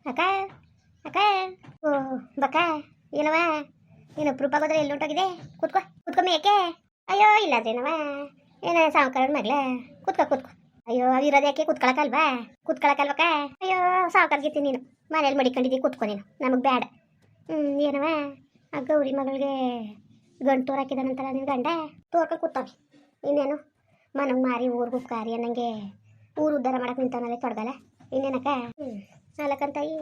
ಅಕ್ಕ ಅಕ್ಕ ಓ ಬಕ್ಕ ಏನವ ನೀನು ಪ್ರೂಪಾಗೋದ್ರೆ ಎಲ್ಲಿ ಹೊಂಟೋಗಿದೆ ಕೂತ್ಕೋ ಕೂತ್ಕೊ ಮೇಕೆ ಅಯ್ಯೋ ಇಲ್ಲದೇನವ ಏನ ಸಾವುಕಾರ ಮಗ್ಲ ಕೂತ್ಕೋ ಅಯ್ಯೋ ಇರೋದು ಯಾಕೆ ಕೂತ್ಕೊಳಕಲ್ವಕ್ಕ ಅಯ್ಯೋ ಸಾವುಕಾರ್ಗಿತ್ತಿ ನೀನು ಮನೇಲಿ ಮಡಿಕೊಂಡಿದ್ದಿ ಕೂತ್ಕೊ ನೀನು ನಮಗೆ ಬೇಡ ಏನವ ಆ ಗೌರಿ ಮಗಳಿಗೆ ಗಂಟು ತೋರಾಕಿದಾನಂತಲ್ಲ ನಿನ್ನ ಗಂಡ ತೋರ್ಕೊಂಡು ಕೂತಾವೆ ಇನ್ನೇನು ಮನಗೆ ಮಾರಿ ಊರಿಗೆ ಉಪ್ಕಾರಿ ಅನ್ನಂಗೆ ಊರು ಉದ್ಧಾರ ಮಾಡಕ್ಕೆ ನಿಂತವನಲ್ಲೇ ತೊಡಗಲ್ಲ ಇನ್ನೇನಕ್ಕ ನಾಲ್ಕಂತಾಯಿ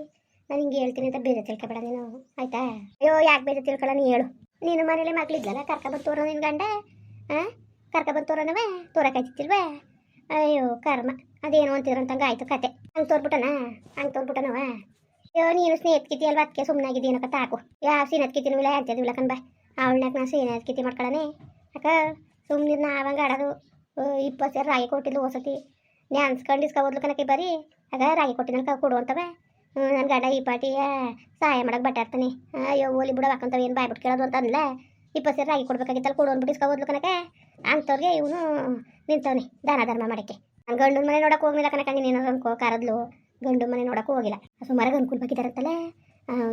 ನಾನು ಹಿಂಗೆ ಹೇಳ್ತೀನಿ ಅಂತ ಬೇಜ ತಿಳ್ಕೊಬೇಡ ನೀನು ಆಯ್ತಾ ಅಯ್ಯೋ ಯಾಕೆ ಬೇಜ ತಿಳ್ಕೊಳ್ಳ ನೀ ಹೇಳು ನೀನು ಮನೇಲಿ ಮಕ್ಳಿದ್ಲಲ್ಲ ಕರ್ಕೊಬಂದು ತೋರೋ ನಿನ್ನ ಗಂಡ ಹಾಂ ಕರ್ಕೊಬಂದು ತೋರೋನವೇ ತೋರಕಾಯ್ತಿಲ್ವೇ ಅಯ್ಯೋ ಕರ್ಮ ಅದೇನು ಅಂತಿದ್ರಂತಂಗೆ ಆಯ್ತು ಕತೆ ಹಂಗೆ ತೋರ್ಬಿಟ್ಟನವ ಅಯ್ಯೋ ನೀನು ಸ್ನೇಹಿತಕಿತಿ ಅಲ್ವಾ ಅದಕ್ಕೆ ಸುಮ್ಮನಾಗಿದ್ದೀನಕ್ಕ ತಾಕು ಯಾವ ಸೀನತ್ಕಿತಿನೂ ಇಲ್ಲ ಅಂತಿದ್ವಿಲ್ಲ ಕಣ್ಬ ಅವಳನ್ನಾಗ ನಾನು ಸೀನತ್ಕಿತಿ ಮಾಡ್ಕೊಳ್ಳೋಣ ಅಕ್ಕ ಸುಮ್ಮನೆ ನಾವಂಗೆ ಆಡೋದು 20 ಸೇರು ರಾಗಿ ಕೊಟ್ಟಿದ್ದು ಹೊಸತಿ ನೀ ಅನ್ಸ್ಕೊಂಡು ಇಸ್ಕೊಬೋದ್ಲು ಕನಕ್ಕೆ ಬರೀ ಆಗ ರಾಗಿ ಕೊಟ್ಟಿನ ಕೊಡುವಂತವೆ ನನ್ನ ಗಂಡ ಈ ಪಾಟಿಯ ಸಹಾಯ ಮಾಡಕ್ಕೆ ಬಟ್ಟಾಡ್ತಾನೆ ಅಯ್ಯೋ ಓಲಿ ಬಿಡೋ ಹಾಕಂತವ ಏನು ಬಾಯ್ಬಿಟ್ಟು ಕೇಳೋದು ಅಂತ ಅಂದ್ಲ 20 ಸೇರು ರಾಗಿ ಕೊಡ್ಬೇಕಾಗಿತ್ತಲ್ಲ ಕೊಡು ಅಂದ್ಬಿಟ್ಟು ಇಸ್ಕೊಬೋದ್ಲು ಕನಕೆ ಅಂಥವ್ರಿಗೆ ಇವನು ನಿಂತವನಿ ದಾನ ಧರ್ಮ ಮಾಡೋಕ್ಕೆ ನಾನು ಗಂಡು ಮನೆ ನೋಡೋಕೆ ಹೋಗ್ಲಿಲ್ಲ ಕನಕ ನೀನು ಅನ್ಕೋ ಕರದ್ಲು ಗಂಡು ಮನೆ ನೋಡೋಕ್ಕೂ ಹೋಗಿಲ್ಲ ಸುಮಾರಾಗಿ ಅನುಕೂಲ ಬೇಕಿದ್ದಾರಂತಲ್ಲ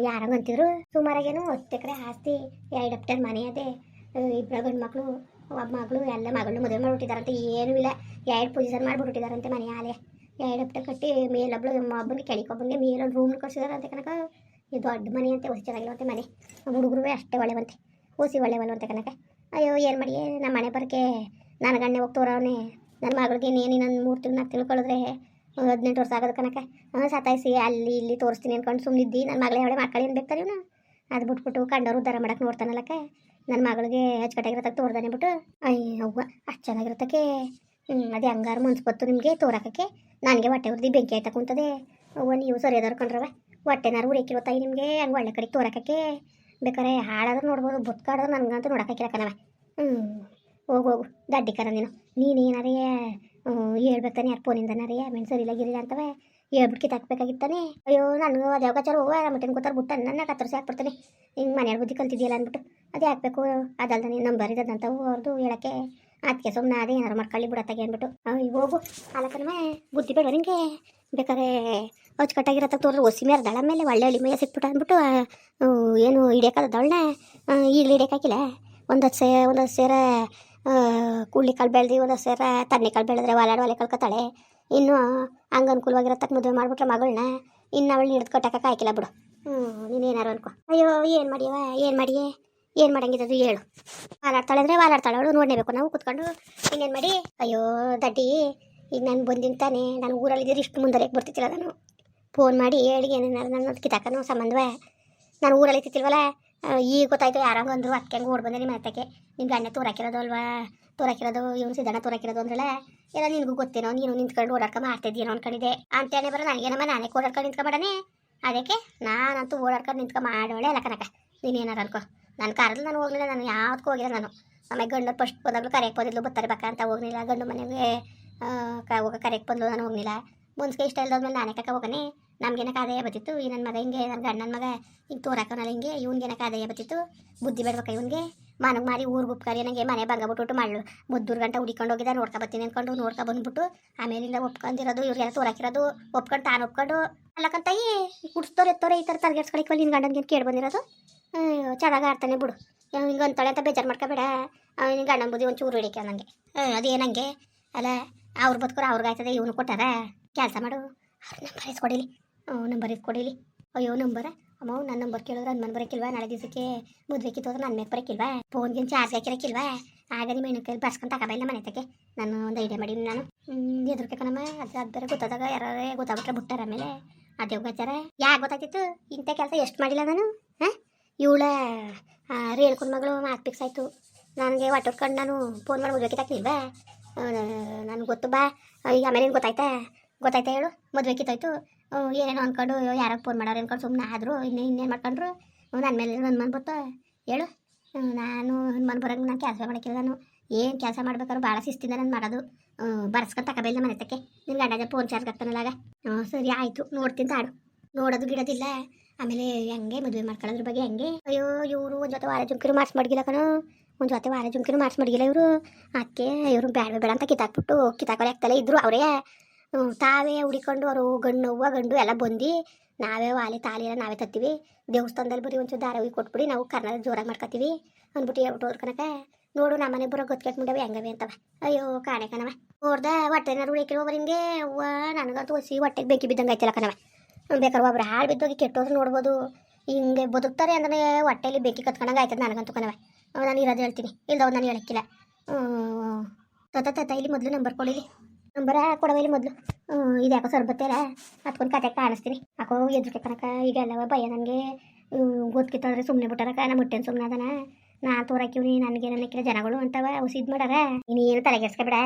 ಯಾರಂಗೆ ಅಂತಿದ್ರು ಸುಮಾರಾಗೇನು 10 ಎಕರೆ ಆಸ್ತಿ 2 ಹೆಕ್ಟೇರ್ ಮನೆ ಅದೇ 2 ಗಂಡು ಮಕ್ಕಳು ಒಬ್ಬ ಮಗಳು ಎಲ್ಲ ಮಗಳನ್ನ ಮದುವೆ ಮಾಡಿಬಿಟ್ಟಿದಾರಂತೆ ಏನೂ ಇಲ್ಲ 2 ಪೊಸಿಷನ್ ಮಾಡಿಬಿಟ್ಟಿದಾರಂತೆ ಮನೆ ಆಲೆ 2 ಹೆಕ್ಟೇರ್ ಕಟ್ಟಿ ಮೇಲೊಬ್ಳು ಒಬ್ಬನಿಗೆ ಕೆಳಕೊಬ್ಬನಿಗೆ ಮೇಲೊಂದು ರೂಮ್ ಕಳ್ಸಿದಾರಂತೆ ಕನಕ ಇದು ದೊಡ್ಡ ಮನೆ ಅಂತೆ ಹೊಸ ಚೆನ್ನಾಗಿರುವಂತೆ ಮನೆ ಹುಡುಗರು ಅಷ್ಟೇ ಒಳ್ಳೆವಂತೆ ಓಸಿ ಒಳ್ಳೆವಲ್ವಂತೆ ಕನಕ ಅಯ್ಯೋ ಏನು ಮಾಡಿ ನಮ್ಮ ಮನೆ ಬರೋಕ್ಕೆ ನನ್ನ ಗಣ್ಣೆ ಹೋಗ್ತವ್ರವನೇ ನನ್ನ ಮಗಳಿಗೆ ಇನ್ನೇನು ನನ್ನ 3 ತಿಂಗಳು 4 ತಿಂಗಳು ಕಳೆದ್ರೆ 18 ವರ್ಷ ಆಗೋದು ಕನಕ ಸತಾಯಿಸಿ ಅಲ್ಲಿ ಇಲ್ಲಿ ತೋರಿಸ್ತೀನಿ ಅನ್ಕೊಂಡು ಸುಮ್ಮನಿದ್ದಿ ನನ್ನ ಮಗಳೇ ಅವಳೆ ಮಕ್ಕಳು ಏನು ಬೇಕಾರೆ ಇವನು ಅದು ಬಿಟ್ಬಿಟ್ಟು ಕಂಡವ್ರು ಉದ್ಧಾರ ಮಾಡಕ್ಕೆ ನೋಡ್ತಾನಲ್ಲಕ್ಕ ನನ್ನ ಮಗಳಿಗೆ ಅಚ್ಚುಕಟ್ಟಾಗಿರತಕ್ಕೆ ತೋರ್ದಾನೆ ಬಿಟ್ಟು ಅಯ್ಯ ಅವ್ವ ಅಷ್ಟು ಚೆನ್ನಾಗಿರತಕ್ಕೆ ಅದು ಹಂಗಾರು ಮನ್ಸ್ಬತ್ತು ನಿಮಗೆ ತೋರಕ್ಕೆ ನನಗೆ ಹೊಟ್ಟೆ ಉರ್ದಿ ಬೆಂಕಿ ಆಯ್ತಾ ಕುಂತದೆ ಅವ್ವ ನೀವು ಸರಿಯಾದವ್ರು ಕಂಡ್ರವ ಹೊಟ್ಟೆನಾರು ಉರೇಕಿರೋ ತಾಯಿ ನಿಮಗೆ ಹಂಗೆ ಒಳ್ಳೆ ಕಡೆಗೆ ತೋರಕ್ಕೆ ಬೇಕಾರೆ ಹಾಳಾದ್ರೂ ನೋಡ್ಬೋದು ಬುತ್ಕಾಡ್ದು ನನಗಂತೂ ನೋಡೋಕ್ಕಿಲ್ಲ ಕಣವ ಹೋಗು ದಡ್ಡಿಕರ ನೀನೇನಾರೇ ಹೇಳ್ಬೇಕಾನೆ ಯಾರು ಫೋನಿಂದನಾರೇ ಮೆಣ್ ಸರಿಲ್ಲ ಗಿರಿಲ್ಲ ಅಂತವೆ ಹೇಳ್ಬಿಟ್ಟು ಕಿತ್ತಾಕ್ಬೇಕಾಗಿತ್ತಾನೆ ಅಯ್ಯೋ ನನಗೂ ಅದು ಯಾವಕಾಚಾರ ಹೋಗ ಮಟ್ಟಿನ ಕೂತಾರ ಬಿಟ್ಟು ನನ್ನ ಕತ್ತರಿಸಿ ಹಾಕ್ಬಿಡ್ತಾನೆ ಹಿಂಗೆ ಮನೆಯಲ್ಲಿ ಬುದ್ಧಿ ಕಲ್ತಿದ್ಯಲ್ಲ ಅಂದ್ಬಿಟ್ಟು ಅದೇ ಹಾಕ್ಬೇಕು ಅದಲ್ದ ನೀನು ನಂಬರ್ ಇದ್ದದಂತ ಅವ್ರದ್ದು ಹೇಳೋಕ್ಕೆ ಅದಕ್ಕೆ ಸುಮ್ಮನೆ ಅದೇ ಏನಾರು ಮಾಡ್ಕೊಳ್ಳಿ ಬಿಡತ್ತಾಗೆ ಅಂದ್ಬಿಟ್ಟು ಹೋಗು ಅಲಕ್ಕನವೇ ಬುದ್ಧಿ ಬೇಡ ನಿಂಗೆ ಬೇಕಾದ್ರೆ ಅಚ್ಚುಕಟ್ಟಾಗಿರತ್ತ ತೋರ್ರೆ ಒಸಿ ಮೇರ್ದಳ ಮೇಲೆ ಒಳ್ಳೆ ಹಳ್ಳಿ ಮೇಯ ಸಿಕ್ಬಿಟ್ಟು ಅಂದ್ಬಿಟ್ಟು ಏನು ಹಿಡಿಯೋಕ್ಕದವಳನ್ನ ಈಗಲೂ ಹಿಡಿಯೋಕ್ಕಾಗಿಲ್ಲ ಒಂದೊಂದು ಸೇರ ಕೂಡ್ಲಿ ಕಾಳು ಬೆಳೆದು ಒಂದೊಂದು ಸೇರ ತಣ್ಣೆ ಕಾಳು ಬೆಳೆದ್ರೆ ಒಲೆ ಕಳ್ಕೊತಾಳೆ ಇನ್ನು ಹಂಗೆ ಅನುಕೂಲವಾಗಿರತ್ತಕ್ಕೆ ಮದುವೆ ಮಾಡಿಬಿಟ್ರೆ ಮಗಳನ್ನ ಇನ್ನು ಅವಳನ್ನ ಹಿಡಿದು ಕಟ್ಟಕ್ಕೆ ಹಾಕಿಲ್ಲ ಬಿಡು ನೀನೇನಾರು ಅನ್ಕೋ ಅಯ್ಯೋ ಏನು ಮಾಡಂಗಿದ್ದು ಹೇಳು ವಾಲಾಡ್ತಾಳೆ ಅಂದರೆ ವಾಲಾಡ್ತಾಳೆ ಅವಳು ನೋಡಲೇಬೇಕು ನಾವು ಕೂತ್ಕೊಂಡು ಇನ್ನೇನು ಮಾಡಿ ಅಯ್ಯೋ ದಡ್ಡಿ ಈಗ ನಾನು ಬಂದಿನ ತಾನೆ ನಾನು ಊರಲ್ಲಿದ್ದೀರಿ ಇಷ್ಟು ಮುಂದರೆಗೆ ಬರ್ತಿತ್ತಿಲ್ಲ ನಾನು ಫೋನ್ ಮಾಡಿ ಹೇಳಿ ಏನೇನಾರು ನನ್ನ ಕಿತ್ತಾಕನೋ ಸಂಬಂಧವೇ ನಾನು ಊರಲ್ಲಿ ಇತ್ತಿಲ್ವಲ್ಲ ಈಗ ಗೊತ್ತಾಯ್ತು ಯಾರಂಗೆ ಅಂದರು ಅದಕ್ಕೆ ಹಂಗೆ ಓಡ್ ಬಂದೆ ನಿಮ್ಮ ಹತ್ತಕ್ಕೆ ನಿಮ್ಮ ಗಂಡ ತೋರಾಕಿರೋದು ಅಲ್ವಾ ತೋರಾಕಿರೋದು ಇವನು ಸಿದ್ದಣ್ಣ ತೋರಾಕಿರೋದು ಅಂದ್ರಲ್ಲ ಎಲ್ಲ ನಿನಗೂ ಗೊತ್ತೇನೋ ನೀನು ನಿಂತ್ಕೊಂಡು ಓಡಾಡ್ಕೊಂಡು ಮಾಡ್ತಿದ್ದೀನೋ ಅನ್ಕೊಂಡಿದ್ದೆ ಅಂತೇನೆ ಬರೋ ನನಗೇನಮ್ಮ ನಾನೇ ಓಡಾಡ್ಕೊಂಡು ನಿಂತ್ಕೊಂಡ್ಬಿಡನೆ ಅದಕ್ಕೆ ನಾನಂತೂ ಓಡಾಡ್ಕೊಂಡು ನಿಂತ್ಕೊಂಡು ಮಾಡೋಳೆ ಎಲ್ಲ ಕನಕ ನೀನೇನಾರು ಅನ್ಕೋ ನನ್ನ ಕಾರಲ್ಲಿ ನಾನು ಹೋಗಲಿಲ್ಲ ನಾನು ಯಾವ್ದಕ್ಕೂ ಹೋಗಿಲ್ಲ ನಾನು ಆಮೇಲೆ ಗಂಡು ಫಸ್ಟ್ ಬಂದಾಗಲೂ ಕರೆಯಕ್ಕೆ ಬಂದಿದ್ಲು ಬರ್ತಾರೆ ಬಕ್ಕ ಅಂತ ಹೋಗಲಿಲ್ಲ ಗಂಡು ಮನೆಗೆ ಹೋಗ ಕರೆಯಕ್ಕೆ ಬಂದು ನಾನು ಹೋಗಲಿಲ್ಲ ಮುನ್ಸ್ಗೆ ಇಷ್ಟ ಇಲ್ದಾದ್ಮೇಲೆ ನಾನೇ ಕಕ್ಕ ಹೋಗನೆ ನಮ್ಗೇನಕ್ಕೆ ಆದಾಯ ಬತ್ತಿತ್ತು ಈ ನನ್ನ ಮಗ ಹಿಂಗೆ ನನ್ನ ಗಂಡನ ಮಗ ಹಿಂಗೆ ತೋರಾಕನಲ್ಲ ಹಿಂಗೆ ಇವ್ನಿಗೇನಕ್ಕೆ ಆದಾಯ ಬತ್ತಿತ್ತು ಬುದ್ಧಿ ಬೇಡ್ಬೇಕ ಇವನಿಗೆ ಮನಗೆ ಮಾರಿ ಊರಿಗೆ ಉಪ್ಕಾರಿ ನನಗೆ ಮನೆ ಭಂಗ ಬಿಟ್ಬಿಟ್ಟು ಮಾಡಲು 3 ಗಂಟೆ ಹುಡಿಕೊಂಡು ಹೋಗಿದ್ದ ಬಂತೀನಿ ಅಂದ್ಕೊಂಡು ಬಂದ್ಬಿಟ್ಟು ಆಮೇಲಿಂದ ಒಪ್ಕೊಂಡಿರೋದು ಇವ್ರಿಗೆಲ್ಲ ತೋರಾಕಿರೋದು ಒಪ್ಕೊಂಡು ತಾನು ಒಪ್ಕೊಂಡು ಅಲ್ಲಕ್ಕಂತಾಯಿ ಕುಡಿಸ್ತೋರು ಎತ್ತೋರೆ ಈ ಥರ ತಲೆಗೆಡ್ಸ್ಕೊಳಿಕ್ವಲ್ಲ ನಿನ್ನ ಗಂಡನಿಗೆ ಕೇಳಿ ಬಂದಿರೋದು ಚೆನ್ನಾಗಿ ಆಡ್ತಾನೆ ಬಿಡು ಹಿಂಗೆ ಅಂತಾಳೆ ಅಂತ ಬೇಜಾರು ಮಾಡ್ಕೋಬೇಡ ನಿನ್ನ ಗಂಡನ ಬುದ್ಧಿ ಒಂಚೂರು ಹಿಡಿಕೆ ನನಗೆ ಅದೇನಂಗೆ ಅಲ್ಲ ಅವ್ರು ಬದುಕೋರು ಅವ್ರಿಗಾಯ್ತದೆ ಇವನು ಕೊಟ್ಟಾರ ಕೆಲಸ ಮಾಡು ಅವ್ರ ನಂಬರ್ ಇಸ್ಕೊಡಿಲಿ ನಂಬರ್ ಇಸ್ಕೊಡಿಲಿ ಅಯ್ಯೋ ನಂಬರ ಅಮ್ಮ ನನ್ನ ನಂಬರ್ ಕೇಳಿದ್ರೆ ನನ್ನ ಬರೋಕ್ಕಿಲ್ವಾ ನಾಳೆ ದಿವಸಕ್ಕೆ ಮದುವೆಕ್ಕಿತ್ತು ಹೋದ್ರೆ ನನ್ನ ಮೇಲೆ ಬರೋಕ್ಕಿಲ್ವಾ ಫೋನ್ಗೆ ಚಾರ್ಜ್ ಹಾಕಿರೋಕ್ಕಿಲ್ವಾ ಆಗ ನಿಮ್ಮ ಹೆಣ್ಣು ಕೈಲಿ ಬರ್ಸ್ಕೊಂಡು ತಗೋಬಲ್ಲ ಮನೆ ತಕ್ಕೆ ನಾನು ಒಂದು ಐಡಿಯಾ ಮಾಡೀನಿ ನಾನು ಎದುರ್ಕೆ ಕಣಮ್ಮ ಅದು ಬೇರೆ ಗೊತ್ತಾದಾಗ ಯಾರೇ ಗೊತ್ತಾಗ್ಬಿಟ್ರೆ ಬಿಟ್ಟಾರ ಆಮೇಲೆ ಅದೇ ಹೋಗ್ತಾರ ಯಾಕೆ ಗೊತ್ತಾಗ್ತಿತ್ತು ಇಂಥ ಕೆಲಸ ಎಷ್ಟು ಮಾಡಿಲ್ಲ ನಾನು ಹಾಂ ಇವಳ ರೇಳ್ಕೊಂಡು ಮಗಳು ಮಾತು ಫಿಕ್ಸ್ ಆಯಿತು ನನಗೆ ಹೊಟ್ಟೊಟ್ಕೊಂಡು ನಾನು ಫೋನ್ ಮಾಡಿ ಮದುವೆಕ್ಕಿತ್ತಾಕಿಲ್ವಾ ನನಗೆ ಗೊತ್ತು ಬಾ ಈಗ ಆಮೇಲೆ ಏನು ಗೊತ್ತಾಯ್ತಾ ಹೇಳು ಮದುವೆಕ್ಕಿತ್ತಾಯ್ತು ಏನೇನೋ ಅಂದ್ಕೊಂಡು ಯಾರೋ ಫೋನ್ ಮಾಡೋರು ಅಂದ್ಕೊಂಡು ಸುಮ್ಮನೆ ಆದರು ಇನ್ನೇನು ಮಾಡ್ಕೊಂಡ್ರು ನನ್ನ ಮೇಲೆ ನನ್ನ ಮನೆ ಬತ್ತು ಹೇಳು ನಾನು ಮನೆ ಬರೋಂಗೆ ನಾನು ಕೆಲಸ ಮಾಡೋಕ್ಕಿಲ್ಲ ನಾನು ಏನು ಕೆಲಸ ಮಾಡ್ಬೇಕಾದ್ರು ಭಾಳ ಶಿಸ್ತಿಂದ ನಾನು ಮಾಡೋದು ಬರ್ಸ್ಕೊಂಡು ತಗೋಬೇಲ್ಲ ಮನೆ ತಕ್ಕೆ ನಿನ್ನ ಗಂಡಜ ಫೋನ್ ಚಾರ್ಜ್ ಆಗ್ತಾನಲ್ಲಾಗ ಸರಿ ಆಯಿತು ನೋಡ್ತೀನಿ ತಾಡು ನೋಡೋದು ಗಿಡೋದಿಲ್ಲ ಆಮೇಲೆ ಹೆಂಗೆ ಮದುವೆ ಮಾಡ್ಕೊಳ್ಳೋದ್ರ ಬಗ್ಗೆ ಹೆಂಗೆ ಅಯ್ಯೋ ಇವರು ಒಂದು ಜೊತೆ ವಾರ ಜುಂಕಿರು ಮಾಡಿಸ್ಮಡ್ಗಿಲ್ಲ ಕಣೋ ಒಂದು ಜೊತೆ ವಾರ ಜುಂಕಿರು ಮಾಡಿಸ್ಮಡ್ಗಿಲ್ಲ ಇವರು ಅದಕ್ಕೆ ಇವರು ಬೇಡ ಬೇಡ ಅಂತ ಕಿತ್ತಾಕ್ಬಿಟ್ಟು ಕಿತ್ತಾಕೋರೆ ಆಗ್ತಲೇ ಇದ್ರು ಅವರೇ ತಾವೇ ಹುಡಿಕೊಂಡು ಅವರು ಗಂಡು ಎಲ್ಲ ಬಂದು ನಾವೇ ವಾಲೆ ತಾಲಿ ಎಲ್ಲ ನಾವೇ ತತ್ತೀವಿ. ದೇವಸ್ಥಾನದಲ್ಲಿ ಬರೀ ಒಂಚೂರು ದಾರ ಹೋಗಿ ಕೊಟ್ಬಿಡಿ, ನಾವು ಕರ್ನಾಟಕ ಜೋರಾಗಿ ಮಾಡ್ಕೊತೀವಿ ಅಂದ್ಬಿಟ್ಟು ಹೇಳ್ಬಿಟ್ಟು ಅವ್ರ ಕನಕ ನೋಡು ನಮ್ಮನೆ ಬರೋ ಗೊತ್ಕೆಟ್ ಮುಂಡವೆ ಹೆಂಗವೆ ಅಂತವ. ಅಯ್ಯೋ ಕಾಣೆ ಕಣವ ನೋಡ್ದ ಹೊಟ್ಟೆನಾರು ಉಳಿಕಿರೋ ಹಿಂಗೆ ಅವ್ವ ನನಗಂತೂ ಹೊಸಿ ಹೊಟ್ಟೆಗೆ ಬೆಂಕಿ ಬಿದ್ದಂಗೆ ಆಯ್ತಲ್ಲ ಕಣವ. ಬೇಕಾದ್ರೆ ಒಬ್ರು ಹಾಳು ಬಿದ್ದೋಗಿ ಕೆಟ್ಟೋದ್ರು ನೋಡ್ಬೋದು, ಹಿಂಗೆ ಬದುಕ್ತಾರೆ ಅಂದರೆ ಹೊಟ್ಟೆಲಿ ಬೆಂಕಿ ಕತ್ಕೊಂಡಂಗೆ ಆಯ್ತದ ನನಗಂತೂ ಕಣವ. ನಾನು ಇರೋದು ಹೇಳ್ತೀನಿ, ಇಲ್ದವ್ ನಾನು ಹೇಳಕ್ಕಿಲ್ಲ. ತತ್ತ ಇಲ್ಲಿ ಮೊದಲು ನಂಬರ್ ಕೊಡಿಲಿ, ನಂಬರ ಕೊಡವ ಇಲ್ಲಿ ಮೊದಲು. ಇದು ಯಾಕೋ ಸರ್ಬತ್ತಲ್ಲ ಹತ್ಕೊಂಡು ಕತೆ ಕಾಣಿಸ್ತೀನಿ ಯಾಕೋ ಎದ್ರಕ್ಕೆ ಕನಕ. ಈಗ ಎಲ್ಲವ ಭಯ ನನಗೆ ಗೊತ್ತಿತ್ತಂದ್ರೆ ಸುಮ್ಮನೆ ಬಿಟ್ಟಾರಕ ನಮ್ಮ ಹೊಟ್ಟೆನ ಸುಮ್ಮನೆ ಅದನ. ನಾನು ತೋರಾಕಿವ್ನಿ ನನಗೆ ನನಕ್ಕಿಲ್ಲ ಜನಗಳು ಅಂತವ ಉಸಿದ್ ಮಾಡಾರ. ನೀನು ತಲೆಗೆಡ್ಸ್ಕೊಬೇಡ,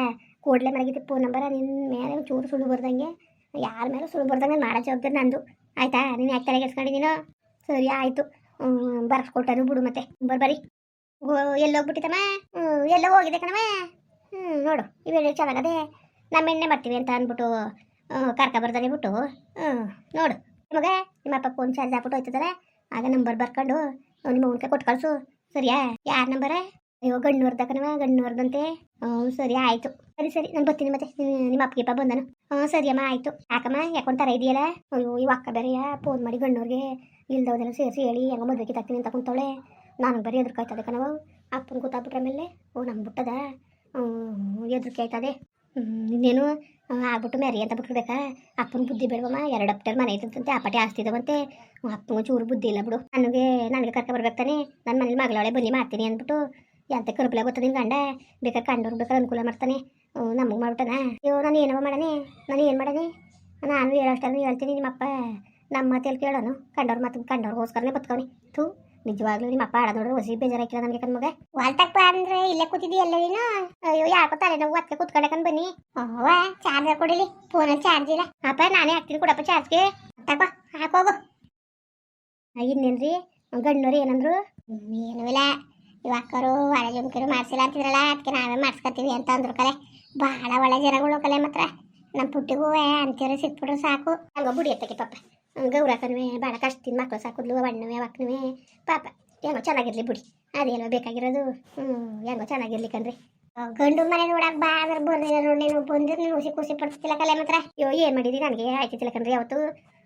ಕೂಡಲೇ ಮಲಗಿದ್ದು ಫೋನ್ ನಂಬರ ನಿನ್ನ ಮೇಲೆ ಚೂರು ಸುಳ್ಳು ಬರ್ದಂಗೆ, ಯಾರ ಮೇಲೆ ಸುಳ್ಳು ಬರ್ದಂಗೆ ಮಾಡೋ ಜವಾಬ್ದಾರಿ ನಂದು ಆಯ್ತಾ. ನೀನು ಯಾಕೆ ತಲೆಗೆಡ್ಸ್ಕೊಂಡು ನೀನು? ಸರಿ ಆಯಿತು, ಬರ್ಸ್ಕೊಟ್ಟಾರು ಬಿಡು. ಮತ್ತೆ ಬರ್ಬರಿ ಎಲ್ಲೋಗ್ಬಿಟ್ಟಿತ್ತಮ್ಮ? ಎಲ್ಲೋ ಹೋಗಿದೆ ಕಣವ. ನೋಡು ಇವೆಲ್ಲ ಚೆನ್ನಾಗದೆ, ನಮ್ಮ ಎಣ್ಣೆ ಮಾಡ್ತೀವಿ ಅಂತ ಅಂದ್ಬಿಟ್ಟು ಕರ್ಕೊಬರ್ದಾನೆ ಬಿಟ್ಟು. ನೋಡು ನಿಮಗೆ ನಿಮ್ಮ ಅಪ್ಪ ಫೋನ್ ಚಾರ್ಜ್ ಹಾಕ್ಬಿಟ್ಟು ಹೋಯ್ತದಲ್ಲ, ಆಗ ನಂಬರ್ ಬರ್ಕೊಂಡು ನಿಮ್ಮ ಅವ್ನ ಕೊಟ್ಟು ಕಳಿಸು. ಸರಿಯಾ? ಯಾರ ನಂಬರ? ಅಯ್ಯೋ ಗಣ್ಣೂರ್ದ ಕಣವ, ಗಣ್ಣೂರ್ದಂತೆ. ಸರಿ ಆಯಿತು. ಸರಿ ನಾನು ಬರ್ತೀನಿ. ಮತ್ತೆ ನಿಮ್ಮ ಅಪ್ಪಗಿಪ್ಪ ಬಂದನು? ಸರಿಯಮ್ಮ ಆಯಿತು. ಯಾಕಮ್ಮ ಯಾಕೊಂದು ಥರ ಇದೆಯಲ್ಲ? ಅಯ್ಯೋ ಈ ಅಕ್ಕ ಬೇರೆಯ ಫೋನ್ ಮಾಡಿ ಗಣ್ಣೂರಿಗೆ ಇಲ್ದವದೆಲ್ಲ ಸೇರಿಸಿ ಹೇಳಿ ಹೆಂಗೋ ಮದುವೆಗೆ ತಾಕ್ತೀನಿ ಅಂತ ಕುಂತವಳೆ. ನನಗೆ ಬರೀ ಎದುರ್ಕಾಯ್ತದೆ ಕಣವ. ಅಪ್ಪನ ಗೊತ್ತಾಗ್ಬಿಟ್ರೆ ಆಮೇಲೆ ನಮ್ಗೆ ಎದುರಿಕೆ ಆಯ್ತದೆ. ಇನ್ನೇನು ಆಗ್ಬಿಟ್ಟು ಮ್ಯಾರಿ ಅಂತ ಬಿಟ್ಬಿಡ್ಬೇಕಾ? ಅಪ್ಪನ ಬುದ್ಧಿ ಬೇಡವಮ್ಮ. 2 ಅಪ್ಟರ್ ಮನೆ ಇರ್ತಂತೆ, ಆ ಪಟ್ಟಿ ಆಸ್ತಿದವಂತೆ. ಅಪ್ಪನ ಚೂರು ಬುದ್ಧಿ ಇಲ್ಲ ಬಿಡು. ನನಗೆ ಕರ್ಕ ಬರ್ಬೇಕು ತಾನೆ. ನನ್ನ ಮನೇಲಿ ಮಗಳವಳೆ ಬನ್ನಿ ಮಾಡ್ತೀನಿ ಅಂದ್ಬಿಟ್ಟು ಎಂತ ಕರುಪಲೆ ಗೊತ್ತದ ನಿನ್ನ ಗಂಡ. ಬೇಕಾದ್ರೆ ಕಂಡವ್ರು ಬೇಕಾದ್ರೆ ಅನುಕೂಲ ಮಾಡ್ತಾನೆ, ನಮಗೆ ಮಾಡ್ಬಿಟ್ಟನ. ಅಯ್ಯೋ ನಾನು ಏನವ ಮಾಡನೆ? ನಾನು ಏನು ಮಾಡನೆ? ನಾನು ಹೇಳೋಷ್ಟನ್ನು ಹೇಳ್ತೀನಿ. ನಿಮ್ಮಪ್ಪ ನಮ್ಮ ಮಾತೇಳಿ ಕೇಳೋನು? ಕಂಡವ್ರಿಗೋಸ್ಕರನೇ ಬದುಕವನಿ. ಥೂ ನಿಜವಾಗ್ಲೂ ನಿಮ್ಮ ಅಪ್ಪ ಆಡ ನೋಡ್ರೆ ಹೊಸಿ ಬೇಜಾರಾಕಿಲ್ಲ ನನಗೆ ಕಣ್ಮಗ. ವಾಲ್ತಪ್ಪ ಅಂದ್ರೆ ಇಲ್ಲೇ ಕೂತಿದ್ದಿ ಎಲ್ಲ ನೀನು? ಅಯ್ಯೋ ಯಾಕೋ ತಲೆ ನಾವು ಅದಕ್ಕೆ ಕೂತ್ಕೊಂಡಕಂದು ಬನ್ನಿ. ಚಾರ್ಜರ್ ಕೊಡಿಲಿ, ಫೋನಲ್ಲಿ ಚಾರ್ಜ್ ಇಲ್ಲ. ಅಪ್ಪ ನಾನೇ ಹಾಕ್ತೀನಿ ಕೊಡಪ್ಪ ಚಾರ್ಜ್ಗೆ. ತಗೋ ಹಾಕೋಗು. ಇನ್ನೇನ್ರಿ ಗಣ್ಣವ್ರು ಏನಂದ್ರು? ಏನೂ ಇಲ್ಲ, ಇವು ಅಕ್ಕರು ಒಳ್ಳೆ ಜುಮ್ಕಿರು ಮಾಡಿಸಿಲ್ಲ ಅಂತಿದ್ರಲ್ಲ, ಅದಕ್ಕೆ ನಾವೇ ಮಾಡಿಸ್ಕೊತೀವಿ ಅಂತ ಅಂದ್ರು ಕಲೆ. ಭಾಳ ಒಳ್ಳೆ ಜನಗಳು ಕಲೆ. ಮಾತ್ರ ನಮ್ಮ ಪುಟ್ಟಿಗೂ ಅಂತೀರ ಸಿಕ್ಬಿಟ್ರು ಸಾಕು. ಹಂಗ ಬುಡಿ ಎತ್ತಕ್ಕೆ ಪಾಪ ಗೌರಕನ್ವೇ ಭಾಳ ಕಷ್ಟದಿಂದ ಮಕ್ಕಳು ಸಾಕಿದ್ಲು, ಬಣ್ಣವೇ ಮಕ್ಕಳವೇ ಪಾಪ. ಹೆಂಗೋ ಚೆನ್ನಾಗಿರ್ಲಿ ಬಿಡಿ, ಅದೇನೋ ಬೇಕಾಗಿರೋದು. ಹೆಂಗೋ ಚೆನ್ನಾಗಿರ್ಲಿ ಕಣ್ರಿ. ಗಂಡು ಮನೆ ನೋಡಕ್ ಬಾ ಅಂದ್ರೆ ಬರ್ದಿಲ್ಲ ನೋಡಿ. ನೀನು ಬಂದಿರ್ ನೀನು ಖುಷಿ ಪಡ್ತಿಲ್ಲ ಕಲೆ. ಮಾತ್ರ ಅಯ್ಯೋ ಏನು ಮಾಡಿದಿ ನನಗೆ ಆಯ್ತಿಲ್ಲ ಕಣ್ರಿ. ಅವತ್ತು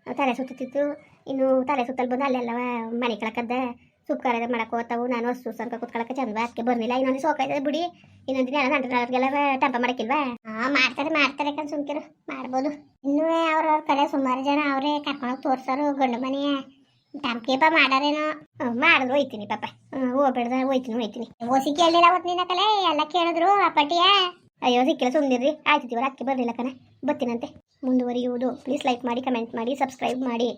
ತಲೆ ಸುತ್ತಿತ್ತು, ಇನ್ನು ತಲೆ ಸುತ್ತಲ್ಲಿ ಬಂದು ಅಲ್ಲೆಲ್ಲ ಮನೆ ಕಳಕದ್ದ ಸುಪ್ಕಾರ ಮಾಡಕ್ಕೆ ಹೋಗ್ತಾವು. ನಾನು ಹೊಸ ಅನ್ಕ ಕುತ್ಕೊಳಕ್ಕೆ ಚಂದ ಅದಕ್ಕೆ ಬರ್ಲಿಲ್ಲ. ಇನ್ನೊಂದು ಸೋಕಾಯ್ತದೆ ಬಿಡಿ. ಇನ್ನೊಂದು ದಿನ ನಂಟರಿಗೆಲ್ಲ ಟಂಪ ಮಾಡಕ್ಕಿಲ್ವಾ? ಮಾಡ್ತಾರೆ ಕಣ್ ಸುಮ್ಕಿರು, ಮಾಡ್ಬೋದು. ಇನ್ನೂ ಅವ್ರವ್ರ ಕಡೆ ಸುಮಾರು ಜನ ಅವರೇ ಕರ್ಕೊಂಡೋಗಿ ತೋರ್ಸೋರು ಗಂಡು ಮನೆಯ ಟಂಪೇಪ ಮಾಡಾರೇನೋ. ಮಾಡಿದ್ರು ಹೋಯ್ತೀನಿ ಪಾಪ. ಹೋಗ್ಬೇಡ್ದ ಹೋಯ್ತೀನಿ. ಓಸಿ ಕೇಳಲಿಲ್ಲ ಅವತ್ತು ನಿನ್ನ ಕಲೆ ಎಲ್ಲ ಕೇಳಿದ್ರು ಆ ಪಟ್ಟಿಯ. ಅಯ್ಯೋ ಸಿಕ್ಕಿಲ್ಲ ಸುಮ್ಮನಿರ್ರಿ. ಆಯ್ತಿದ್ದೀವಲ್ಲ ಅದಕ್ಕೆ ಬರಲಿಲ್ಲ ಕಣ, ಬರ್ತೀನಂತೆ. ಮುಂದುವರಿಯುವುದು. ಪ್ಲೀಸ್ ಲೈಕ್ ಮಾಡಿ, ಕಮೆಂಟ್ ಮಾಡಿ, ಸಬ್ಸ್ಕ್ರೈಬ್ ಮಾಡಿ.